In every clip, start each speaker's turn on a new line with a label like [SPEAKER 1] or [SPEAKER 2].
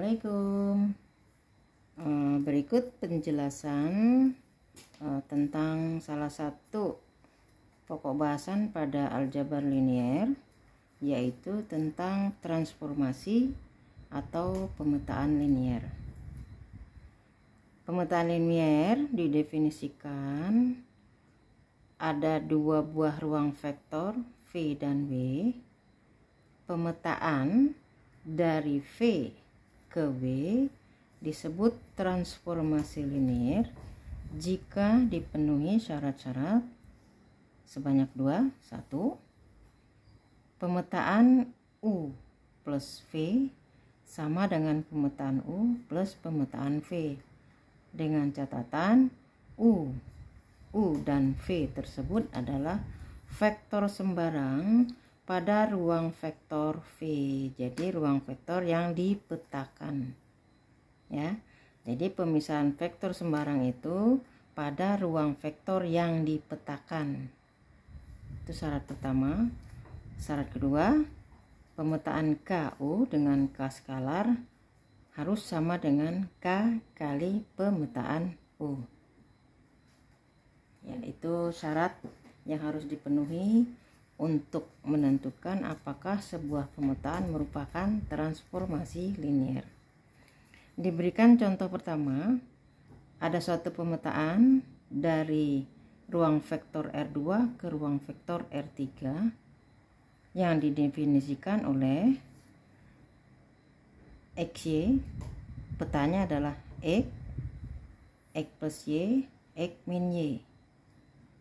[SPEAKER 1] Assalamualaikum. Berikut penjelasan tentang salah satu pokok bahasan pada aljabar linier, yaitu tentang transformasi atau pemetaan linier. Pemetaan linier didefinisikan ada dua buah ruang vektor V dan W. Pemetaan dari V ke W disebut transformasi linier jika dipenuhi syarat-syarat sebanyak dua. Satu, pemetaan U plus V sama dengan pemetaan U plus pemetaan V, dengan catatan U dan V tersebut adalah vektor sembarang pada ruang vektor V. Jadi ruang vektor yang dipetakan, ya. Jadi pemisahan vektor sembarang itu pada ruang vektor yang dipetakan. Itu syarat pertama. Syarat kedua, pemetaan KU dengan K skalar harus sama dengan K kali pemetaan U. Ya, itu syarat yang harus dipenuhi untuk menentukan apakah sebuah pemetaan merupakan transformasi linier. Diberikan contoh pertama, ada suatu pemetaan dari ruang vektor R2 ke ruang vektor R3 yang didefinisikan oleh XY. Petanya adalah X plus Y, X min Y.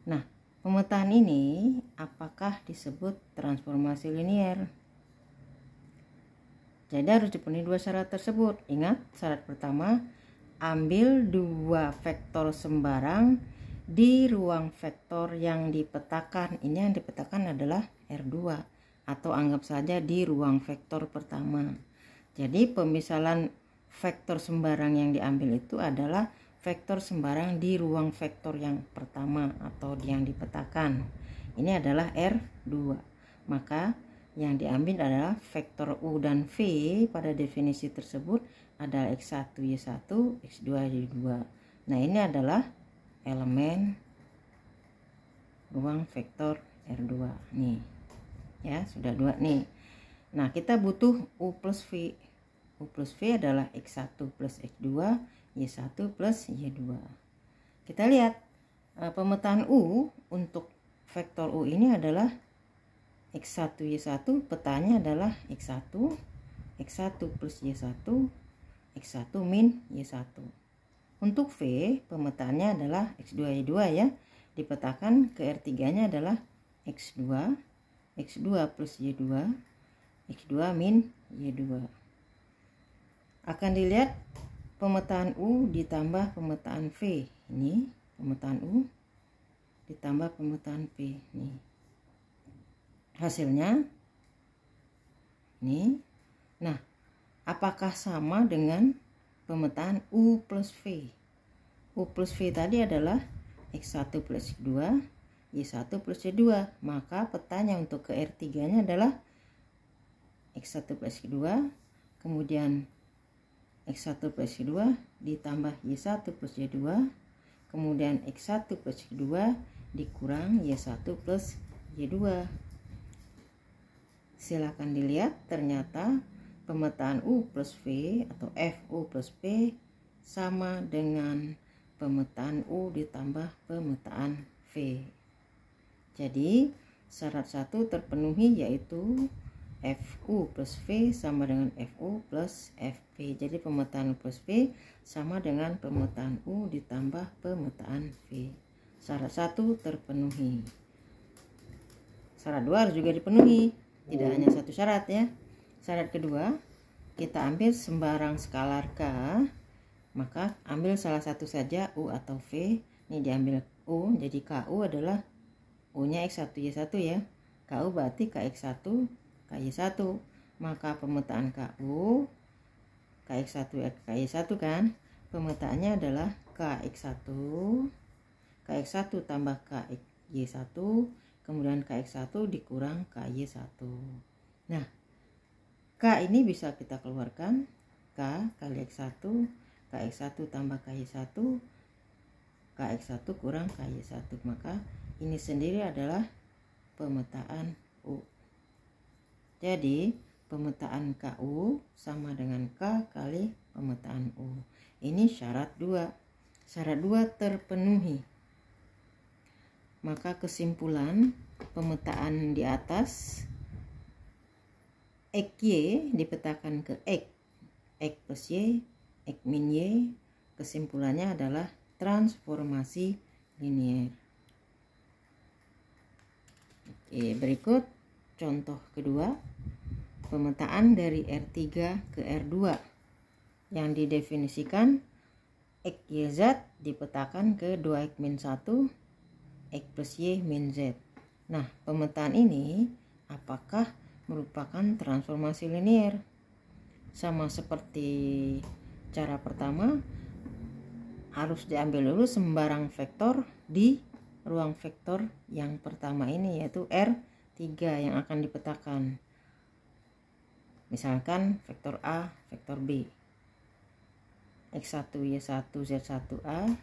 [SPEAKER 1] Nah, pemetaan ini apakah disebut transformasi linier? Jadi harus dipenuhi dua syarat tersebut. Ingat, syarat pertama, ambil dua vektor sembarang di ruang vektor yang dipetakan. Ini yang dipetakan adalah R2, atau anggap saja di ruang vektor pertama. Jadi pemisahan vektor sembarang yang diambil itu adalah vektor sembarang di ruang vektor yang pertama atau yang dipetakan. Ini adalah R2. Maka yang diambil adalah vektor U dan V. Pada definisi tersebut adalah X1 Y1, X2 Y2. Nah, ini adalah elemen ruang vektor R2 nih. Ya, sudah dua nih. Nah, kita butuh U plus V. U plus V adalah X1 plus X2 Y1 plus Y2. Kita lihat pemetaan U untuk vektor U ini adalah X1 Y1, petanya adalah X1 plus Y1, X1 min Y1. Untuk V, pemetaannya adalah X2 Y2 ya. Dipetakan ke R3 nya adalah X2 plus Y2, X2 min Y2. Akan dilihat pemetaan U ditambah pemetaan V. Ini pemetaan U ditambah pemetaan V. Nih, hasilnya ini. Nah, apakah sama dengan pemetaan U plus V? U plus V tadi adalah X1 plus X2 Y1 plus Y2. Maka petanya untuk ke R3 nya adalah X1 plus X2, kemudian X1 plus Y2 ditambah Y1 plus Y2, kemudian X1 plus Y2 dikurang Y1 plus Y2. Silakan dilihat, ternyata pemetaan U plus V atau FU plus P sama dengan pemetaan U ditambah pemetaan V. Jadi syarat satu terpenuhi, yaitu FU plus V sama dengan FU plus FV. Jadi pemetaan U plus V sama dengan pemetaan U ditambah pemetaan V. Syarat satu terpenuhi. Syarat dua harus juga dipenuhi. Tidak hanya satu syarat ya. Syarat kedua, kita ambil sembarang skalar K. Maka ambil salah satu saja, U atau V. Ini diambil U, jadi KU adalah U-nya X1 Y1 ya. KU berarti KX1 KY1. Maka pemetaan KU KX1 KY1 kan, pemetaannya adalah KX1 tambah KY1, kemudian KX1 dikurang KY1. Nah, K ini bisa kita keluarkan. K kali X1, KX1 tambah KY1, KX1 kurang KY1. Maka ini sendiri adalah pemetaan U. Jadi pemetaan KU sama dengan K kali pemetaan U. Ini syarat 2. Syarat 2 terpenuhi. Maka kesimpulan pemetaan di atas X Y dipetakan ke X plus Y, X min Y, kesimpulannya adalah transformasi linier. Oke, berikut contoh kedua, pemetaan dari R3 ke R2 yang didefinisikan X Y Z dipetakan ke 2X min 1, X plus Y min Z. Nah, pemetaan ini apakah merupakan transformasi linier? Sama seperti cara pertama, harus diambil dulu sembarang vektor di ruang vektor yang pertama ini, yaitu R3 yang akan dipetakan. Misalkan vektor A, vektor B, X1, Y1, Z1A,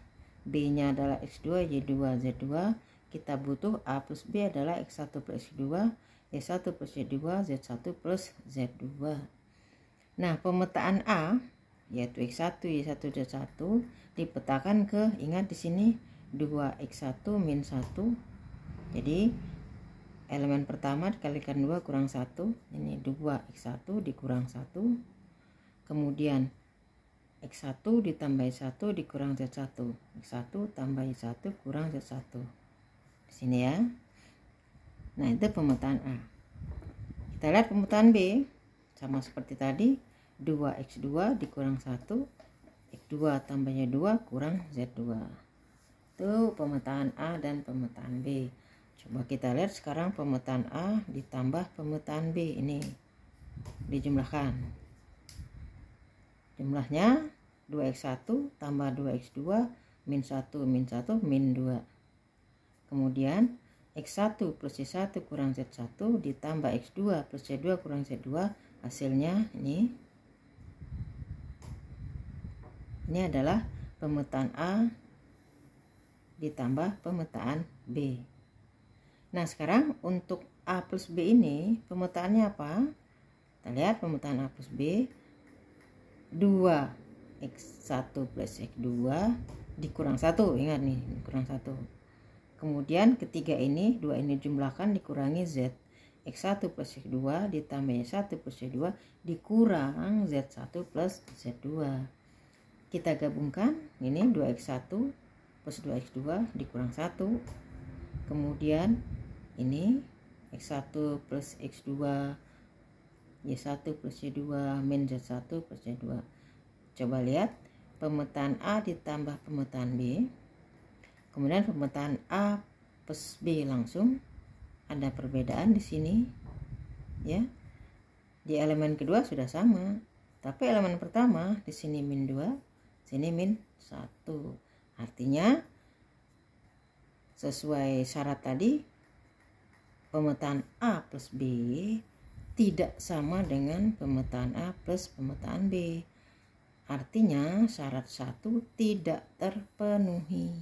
[SPEAKER 1] B-nya adalah X2, Y2, Z2. Kita butuh A plus B adalah X1 plus X2, Y1 plus Y2, Z1 plus Z2. Nah, pemetaan A yaitu X1, Y1, Z1 dipetakan ke, ingat di sini 2X1 min 1. Jadi elemen pertama dikalikan 2 kurang 1, ini 2X1 dikurang 1. Kemudian X1 ditambah 1 dikurang Z1. X1 tambah Y1 kurang Z1. Di sini ya. Nah, itu pemetaan A. Kita lihat pemetaan B. Sama seperti tadi, 2X2 dikurang 1, X2 tambahnya 2 kurang Z2. Itu pemetaan A dan pemetaan B. Coba kita lihat sekarang pemetaan A ditambah pemetaan B. Ini dijumlahkan. Jumlahnya 2X1 tambah 2X2 min 1 min 1 min 2. Kemudian X1 plus Y1 kurang Z1 ditambah X2 plus Y2 kurang Z2, hasilnya ini adalah pemetaan A ditambah pemetaan B. Nah, sekarang untuk A plus B ini pemetaannya apa? Kita lihat pemetaan A plus B, 2X1 plus X2 dikurang 1, ingat nih, kurang 1. Kemudian ketiga ini, 2 ini jumlahkan dikurangi Z. X1 plus X2 ditambah Y1 plus Y2 dikurang Z1 plus Z2. Kita gabungkan, ini 2X1 plus 2X2 dikurang 1. Kemudian ini X1 plus X2 Y1 plus Y2 min Z1 plus Y2. Coba lihat pemetaan A ditambah pemetaan B. Kemudian pemetaan A plus B langsung ada perbedaan di sini, ya. Di elemen kedua sudah sama, tapi elemen pertama di sini min 2, sini min 1. Artinya sesuai syarat tadi, pemetaan A plus B tidak sama dengan pemetaan A plus pemetaan B. Artinya syarat 1 tidak terpenuhi.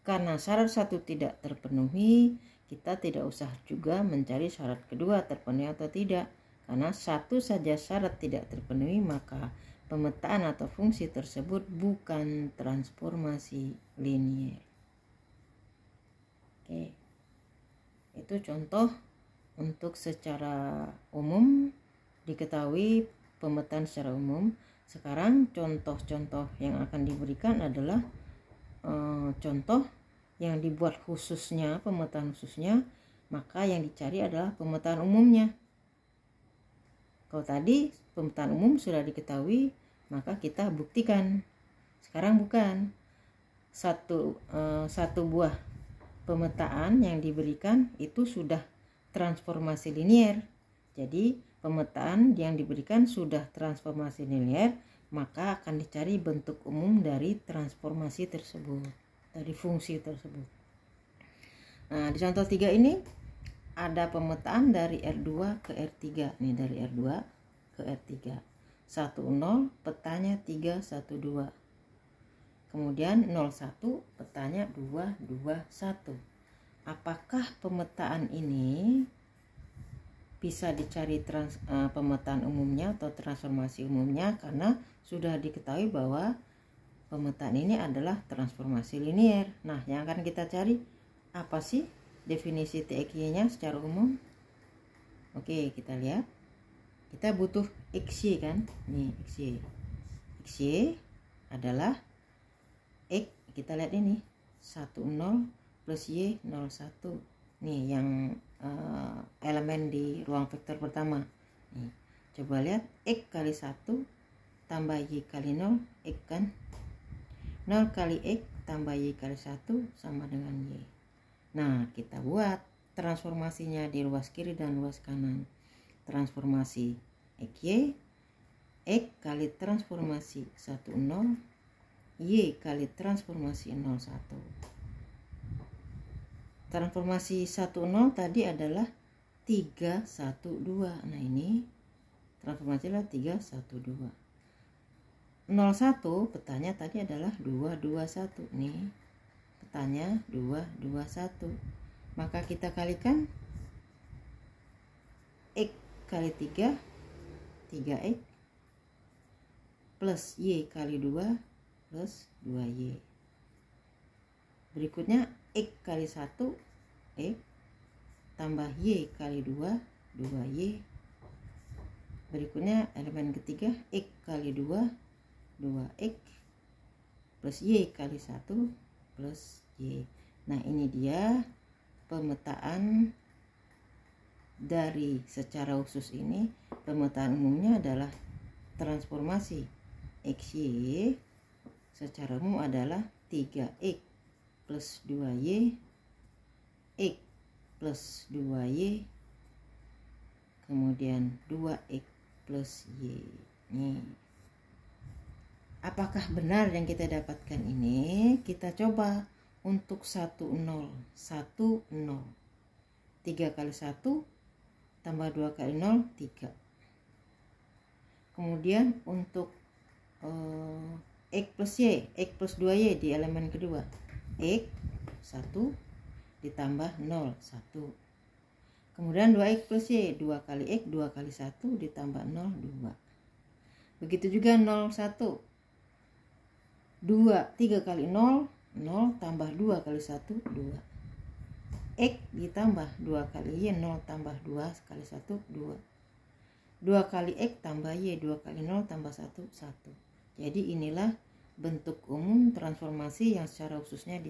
[SPEAKER 1] Karena syarat 1 tidak terpenuhi, kita tidak usah juga mencari syarat kedua terpenuhi atau tidak. Karena satu saja syarat tidak terpenuhi, maka pemetaan atau fungsi tersebut bukan transformasi linier. Oke. Itu contoh untuk secara umum diketahui pemetaan secara umum. Sekarang contoh-contoh yang akan diberikan adalah contoh yang dibuat khususnya, pemetaan khususnya, maka yang dicari adalah pemetaan umumnya. Kalau tadi pemetaan umum sudah diketahui, maka kita buktikan. Sekarang bukan. Satu buah pemetaan yang diberikan itu sudah transformasi linier. Jadi pemetaan yang diberikan sudah transformasi linier, maka akan dicari bentuk umum dari transformasi tersebut, dari fungsi tersebut. Nah, di contoh 3 ini ada pemetaan dari R2 ke R3. Nih, dari R2 ke R3. 10 petanya 3 1 2. Kemudian 01 petanya 2 2 1. Apakah pemetaan ini bisa dicari pemetaan umumnya atau transformasi umumnya, karena sudah diketahui bahwa pemetaan ini adalah transformasi linier. Nah, yang akan kita cari apa sih definisi TXY-nya secara umum? Oke, kita lihat. Kita butuh XY kan? Nih, XY. XY adalah X, kita lihat ini 10 plus Y 01. Nih yang elemen di ruang vektor pertama. Nih, coba lihat X kali 1 tambah Y kali 0, X kan. 0 kali X tambah Y kali 1 sama dengan Y. Nah, kita buat transformasinya di ruas kiri dan ruas kanan. Transformasi XY, X kali transformasi 10, Y kali transformasi 01. Transformasi 10 tadi adalah 3 1 2. Nah, ini transformasi adalah 3 1 2. 01 petanya tadi adalah 2 2 1. Nih, petanya 2 2 1. Maka kita kalikan X kali 3 3X plus Y kali 2 plus 2Y. Berikutnya X kali 1 X tambah Y kali 2 2Y. Berikutnya elemen ketiga X kali 2 2X plus Y kali 1 plus Y. Nah, ini dia pemetaan dari secara khusus ini. Pemetaan umumnya adalah transformasi XY secara umum adalah 3X plus 2Y, X plus 2Y, kemudian 2X plus Y. Nih, apakah benar yang kita dapatkan ini? Kita coba untuk 1 0 1 0. 3 kali 1 tambah 2 kali 0 3. Kemudian untuk X plus Y, X plus 2Y di elemen kedua, X 1 ditambah 0 1. Kemudian 2X plus Y, 2 kali X 2 kali 1 ditambah 0 2. Begitu juga 0 1, 2 3 kali 0 0 tambah 2 kali 1 2. X ditambah 2 kali Y, 0 tambah 2 kali 1 2. 2 kali X tambah Y, 2 kali 0 tambah 1 1. Jadi inilah bentuk umum transformasi yang secara khususnya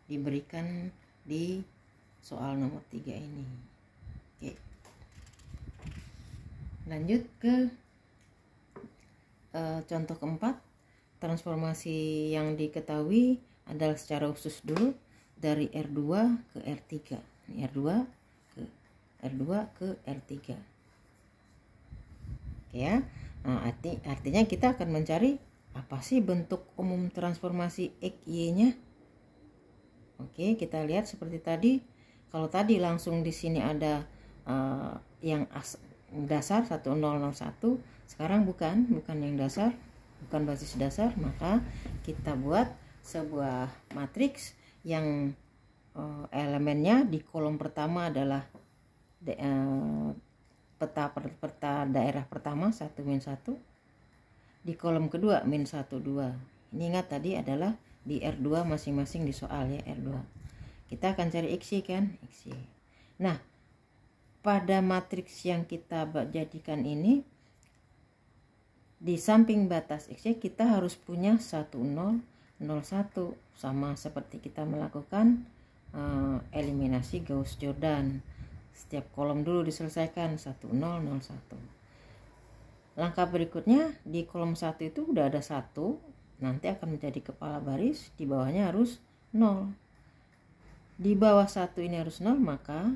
[SPEAKER 1] diberikan di soal nomor 3 ini. Oke. Lanjut ke contoh keempat. Transformasi yang diketahui adalah secara khusus dulu dari R2 ke R3. R2 ke R3. Oke ya. Nah, artinya kita akan mencari apa sih bentuk umum transformasi XY-nya? Oke, kita lihat seperti tadi. Kalau tadi langsung di sini ada yang dasar 1001, sekarang bukan yang dasar, bukan basis dasar, maka kita buat sebuah matriks yang elemennya di kolom pertama adalah peta daerah pertama 1 min 1, di kolom kedua min 1 2. Ini ingat tadi adalah di R2 masing-masing di soal ya, R2. Kita akan cari XY kan, XY. Nah, pada matriks yang kita jadikan ini, di samping batas XY kita harus punya 10 0 1, sama seperti kita melakukan eliminasi Gauss-Jordan. Setiap kolom dulu diselesaikan 10 0 1. Langkah berikutnya di kolom 1 itu udah ada 1, nanti akan menjadi kepala baris, di bawahnya harus 0. Di bawah 1 ini harus 0, maka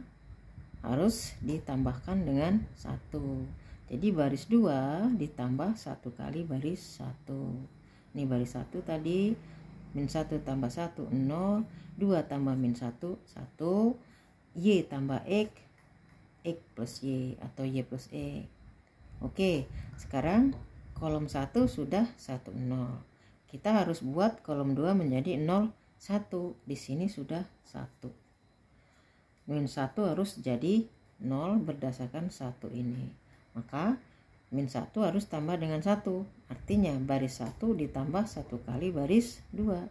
[SPEAKER 1] harus ditambahkan dengan 1. Jadi baris 2 ditambah 1 kali baris 1. Ini baris 1 tadi, min 1 tambah 1 0, 2 tambah min 1 1, Y tambah X, X plus Y atau Y plus E. Oke, sekarang kolom 1 sudah 1, 0. Kita harus buat kolom 2 menjadi 0, 1. Di sini sudah 1. Min 1 harus jadi 0 berdasarkan 1 ini. Maka min 1 harus tambah dengan 1. Artinya baris 1 ditambah 1 kali baris 2.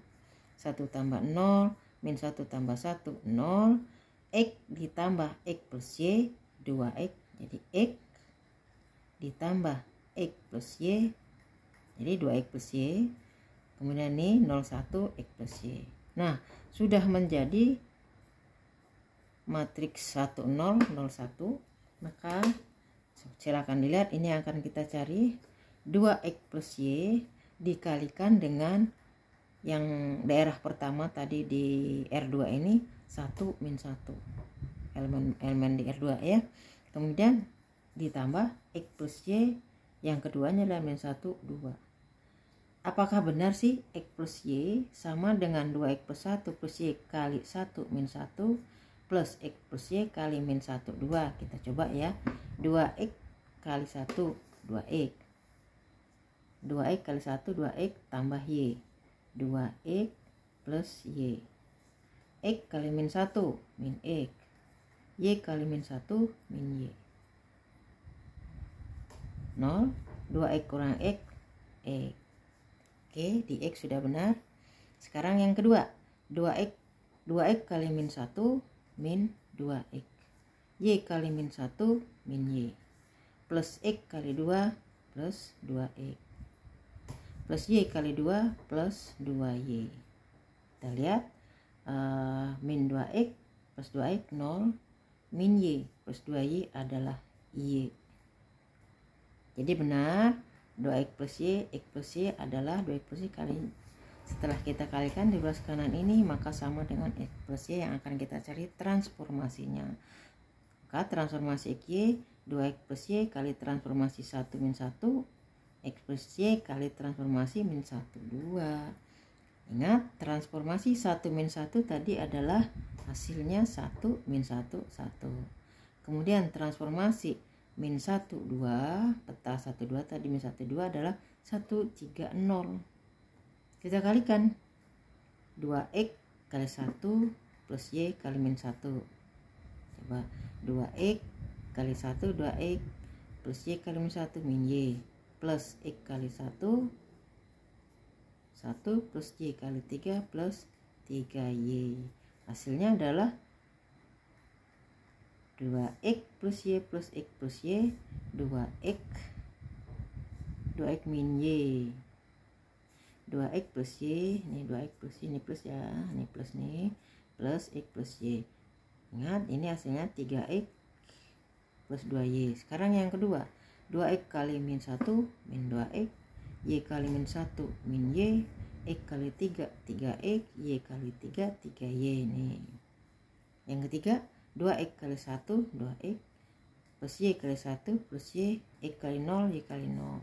[SPEAKER 1] 1 tambah 0, min 1 tambah 1, 0. X ditambah X plus Y, 2X. Jadi X ditambah X plus Y, jadi 2X plus Y. Kemudian ini 01 X plus Y. Nah, sudah menjadi matriks 1, 0, 0, 1. Maka silakan dilihat, ini akan kita cari 2X plus Y dikalikan dengan yang daerah pertama tadi di R2 ini 1 min 1. Elemen di R2 ya. Kemudian ditambah X plus Y, yang keduanya adalah min 1, 2. Apakah benar sih X plus Y sama dengan 2X plus 1 plus Y kali 1 min 1 plus X plus Y kali min 1, 2. Kita coba ya. 2X kali 1, 2X. 2X kali 1, 2X tambah Y. 2X plus Y. X kali min 1, min X. Y kali min 1, min Y. 0, 2X kurang X, X. Oke, di X sudah benar. Sekarang yang kedua, 2X kali min 1, min 2X. Y kali min 1, min Y. Plus X kali 2, plus 2X. Plus Y kali 2, plus 2Y. Kita lihat, min 2X plus 2X, 0. Min Y plus 2Y adalah Y. Jadi benar, 2X plus Y, X plus Y adalah 2X plus Y kali. Setelah kita kalikan di belah kanan ini, maka sama dengan X plus Y yang akan kita cari transformasinya. Maka transformasi XY, 2X plus Y kali transformasi 1 min 1, X plus Y kali transformasi min 1, 2. Ingat, transformasi 1 min 1 tadi adalah hasilnya 1 min 1, 1. Kemudian transformasi min 1, 2, peta 1, 2 tadi min 1, 2 adalah 1, 3, 0. Kita kalikan 2X kali 1 plus Y kali min 1. Coba 2X kali 1, 2X plus Y kali min 1, min Y. Plus X kali 1, 1 plus Y kali 3 plus 3Y. Hasilnya adalah 2X plus Y plus X plus Y, 2X min Y. 2X plus Y, ini 2X plus Y, ini plus ya, ini plus nih, plus X plus Y. Ingat, ini hasilnya 3X plus 2Y. Sekarang yang kedua, 2X kali min 1, min 2X, Y kali min 1, min Y, X kali 3, 3X, Y kali 3, 3Y. Nih. Yang ketiga, 2X kali 1, 2X, plus Y kali 1, plus Y, X kali 0, Y kali 0.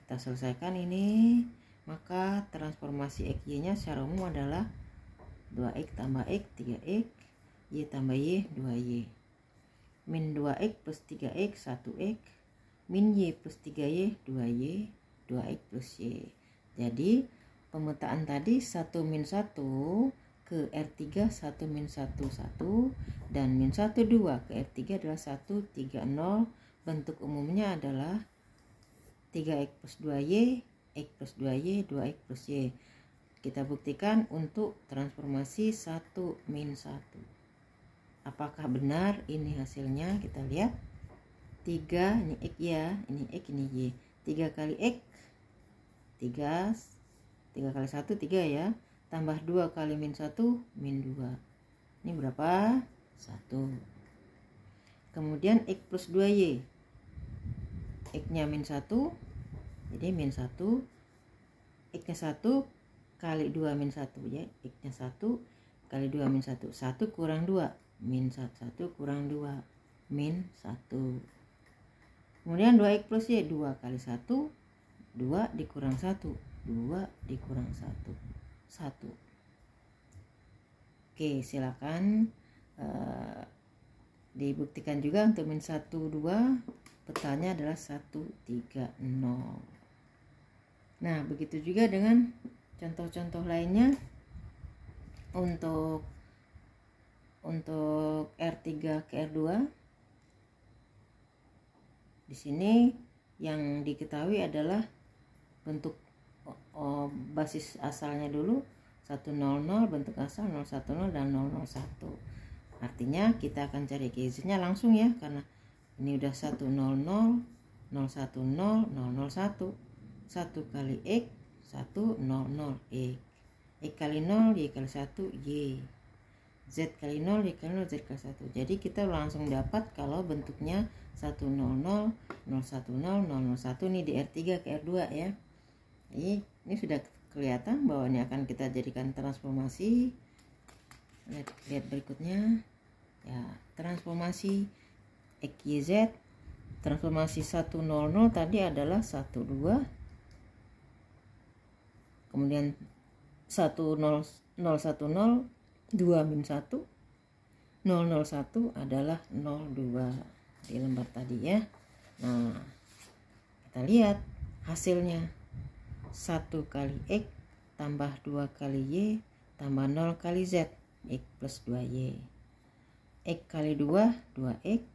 [SPEAKER 1] Kita selesaikan ini, maka transformasi XY nya secara umum adalah 2X tambah X, 3X, Y tambah Y, 2Y. Min 2X plus 3X, 1X, min Y plus 3Y, 2Y, 2X plus Y. Jadi pemetaan tadi 1 min 1 ke R3, 1 min 1, 1, dan min 1, 2 ke R3 adalah 1, 3, 0. Bentuk umumnya adalah 3X plus 2Y, X plus 2Y, 2X plus Y. Kita buktikan untuk transformasi 1 min 1. Apakah benar ini hasilnya? Kita lihat. 3, ini X ya, ini X, ini Y. 3 kali X, 3 kali 1, 3 ya. Tambah 2 kali min 1, min 2. Ini berapa? 1. Kemudian X plus 2Y. X-nya min 1. Jadi min 1. X-nya 1 kali 2 min 1 ya. X-nya 1 kali 2 min 1. 1 kurang 2. Min 1. 1 kurang 2. Min 1. Kemudian 2X plus Y. 2 kali 1. 2 dikurang 1. 2 dikurang 1. 1. Oke, silakan dibuktikan juga untuk min 1, 2. Petanya adalah 1, 3, 0. Nah, begitu juga dengan contoh-contoh lainnya untuk R3 ke R2. Di sini yang diketahui adalah bentuk basis asalnya dulu 100, bentuk asal 010 dan 001. Artinya kita akan cari GZ-nya langsung ya, karena ini udah 100, 010, 001. 1 kali X 100 X. X kali 0 Y kali 1 Y. Z kali 0 Y kali 0 Z kali 1. Jadi kita langsung dapat kalau bentuknya 100, 010, 001 nih di R3 ke R2 ya. Ini sudah kelihatan bahwa ini akan kita jadikan transformasi. Lihat berikutnya ya, transformasi XYZ. Transformasi 100 tadi adalah 12, kemudian 1010 2 min 1, 001 adalah 02 di lembar tadi ya. Nah, kita lihat hasilnya 1 kali X tambah 2 kali Y tambah 0 kali Z, X plus 2Y. X kali 2 2X,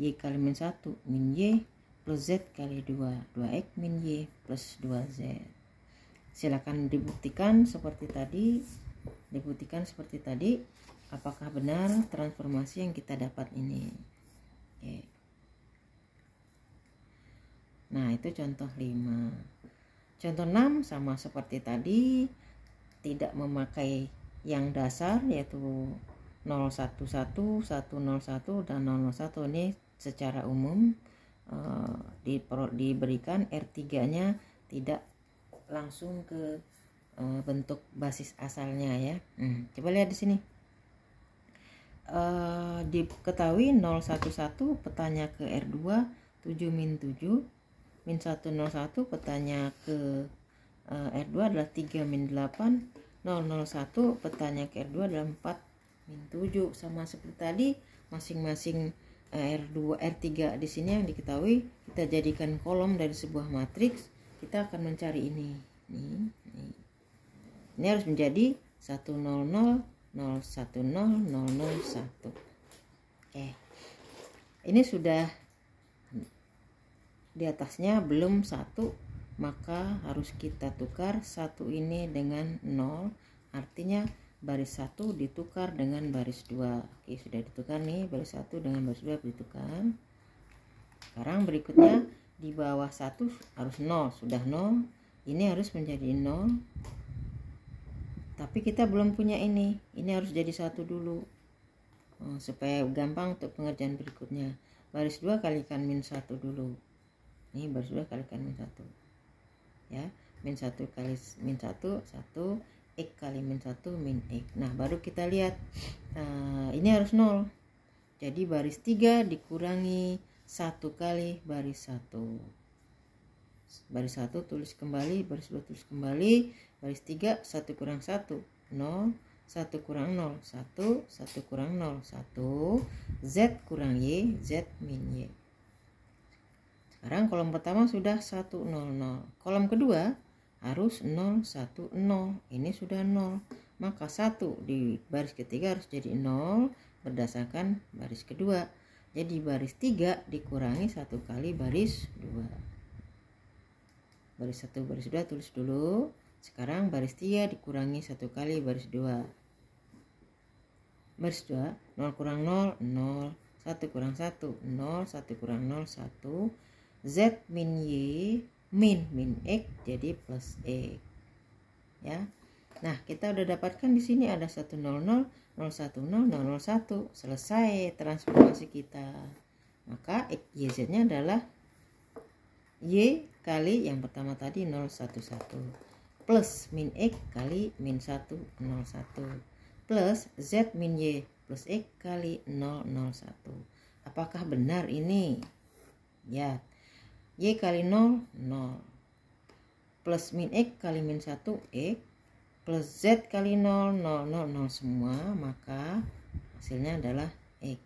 [SPEAKER 1] Y kali min 1 min Y plus Z kali 2 2X min Y plus 2Z. Silakan dibuktikan seperti tadi. Apakah benar transformasi yang kita dapat ini. Oke. Nah, itu contoh 5. Contoh 6 sama seperti tadi, tidak memakai yang dasar yaitu 011, 101 dan 001. Ini secara umum diberikan R3-nya tidak langsung ke bentuk basis asalnya ya. Coba lihat di sini. Diketahui 011 petanya ke R2 7 min 7, min 101 petanya ke R2 adalah 3 min 8, 001 petanya ke R2 adalah 4 min 7. Sama seperti tadi, masing-masing R2 R3 di sini yang diketahui kita jadikan kolom dari sebuah matriks. Kita akan mencari ini. Ini harus menjadi 100 010 001. Oke. Ini sudah di atasnya belum 1, maka harus kita tukar 1 ini dengan 0. Artinya baris 1 ditukar dengan baris 2. Oke, sudah ditukar nih, baris 1 dengan baris 2 ditukar. Sekarang berikutnya di bawah 1 harus 0, sudah 0. Ini harus menjadi 0. Tapi kita belum punya ini harus jadi 1 dulu. Supaya gampang untuk pengerjaan berikutnya. Baris 2 kalikan min 1 dulu. Ini baris 2 kalikan min 1. Ya, min 1 kali min 1 X kali min 1 min X. Nah, baru kita lihat ini harus 0. Jadi baris 3 dikurangi 1 kali baris 1. Baris 1 tulis kembali, baris 2 tulis kembali, baris 3 1 kurang 1 0, 1 kurang 0 1, 1 kurang 0 1, Z kurang Y, Z min Y. Sekarang kolom pertama sudah 1 0 0. Kolom kedua harus 0 1 0. Ini sudah 0. Maka 1 di baris ketiga harus jadi 0 berdasarkan baris kedua. Jadi baris 3 dikurangi 1 kali baris 2. Baris 1 baris 2 tulis dulu. Sekarang baris 3 dikurangi 1 kali baris 2. Baris 2 0 kurang 0 0, 1 kurang 1 0, 1 kurang 0 1, Z min Y min X jadi plus X. Ya. Nah, kita udah dapatkan di sini ada 100 010 001. Selesai transformasi kita. Maka X YZ-nya adalah Y kali yang pertama tadi 011 plus min X kali min 1 01 plus Z min Y plus X kali 001. Apakah benar ini? Ya. Y kali 0 0 plus min X kali min 1 X plus Z kali 0 0 0 0 semua, maka hasilnya adalah X.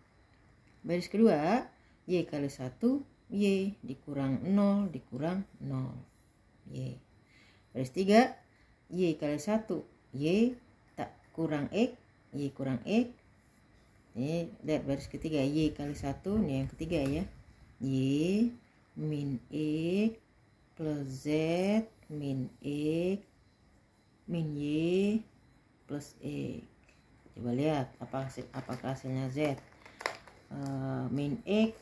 [SPEAKER 1] Baris kedua Y kali 1 Y dikurang 0 dikurang 0 Y. Baris 3, Y kali 1, Y tak kurang X, Y kurang X. Ini lihat baris ketiga, Y kali 1, ini yang ketiga ya. Y min X plus Z min X min Y plus X. Coba lihat apakah hasilnya Z. Min X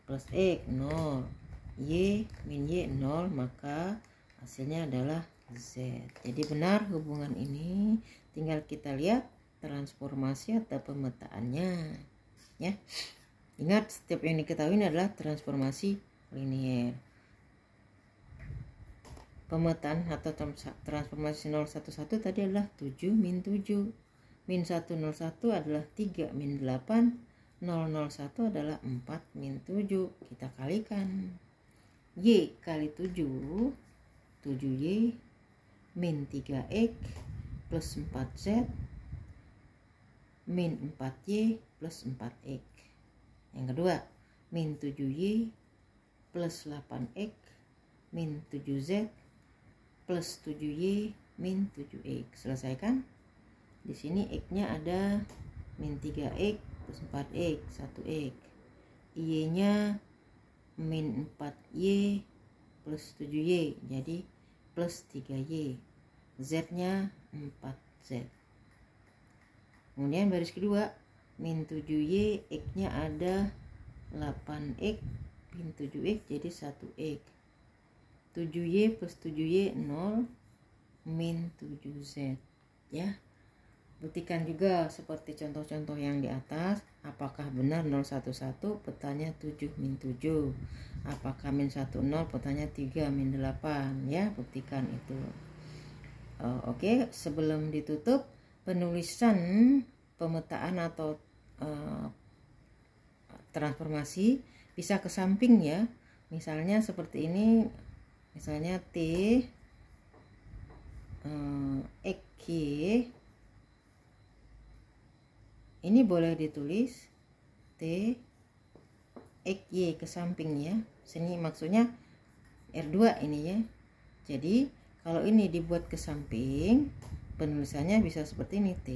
[SPEAKER 1] plus X 0, Y min Y 0, maka hasilnya adalah Z. Jadi benar hubungan ini, tinggal kita lihat transformasi atau pemetaannya ya. Ingat, setiap yang diketahui adalah transformasi linier. Pemetaan atau transformasi 011 tadi adalah 7 min 7. Min 101 adalah 3 min 8. 001 adalah 4 min 7. Kita kalikan. Y kali 7, 7Y min 3X plus 4Z min 4Y plus 4X. Yang kedua, min 7Y plus 8X min 7Z plus 7Y min 7X. Selesaikan. Di sini X-nya ada min 3X plus 4X, 1X. Y-nya min 4Y plus 7Y, jadi plus 3Y. Z-nya 4Z. Kemudian baris kedua, min 7Y, X-nya ada 8X min 7X, jadi 1X. 7Y plus 7Y 0 min 7Z ya. Buktikan juga seperti contoh-contoh yang di atas. Apakah benar 011 petanya 7 min 7, apakah min 10 petanya 3 min 8 ya. Buktikan itu. Oke, sebelum ditutup, penulisan pemetaan atau transformasi bisa ke samping ya. Misalnya seperti ini, misalnya T X ini boleh ditulis T X Y ke samping ya. Sini maksudnya R2 ini ya. Jadi kalau ini dibuat ke samping, penulisannya bisa seperti ini, T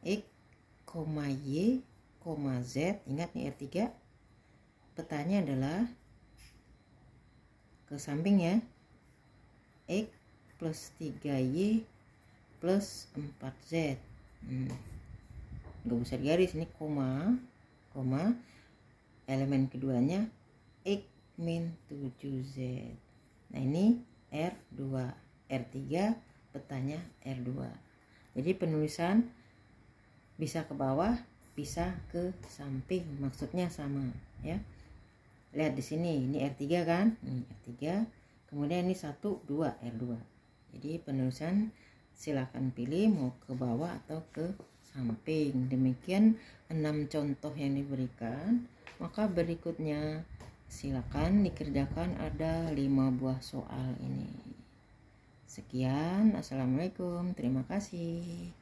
[SPEAKER 1] X, Y, Z. Ingat nih R3. Petanya adalah ke samping ya. X plus 3Y plus 4Z. Gak usah digaris, ini koma. Elemen keduanya X min 7Z. Nah ini R2. R3 petanya R2. Jadi penulisan bisa ke bawah, bisa ke samping, maksudnya sama ya. Lihat di sini, ini R3 kan? Ini R3. Kemudian ini 1, 2, R2. Jadi penulisan silakan pilih mau ke bawah atau ke samping. Demikian 6 contoh yang diberikan. Maka berikutnya silakan dikerjakan, ada 5 buah soal ini. Sekian, assalamualaikum, terima kasih.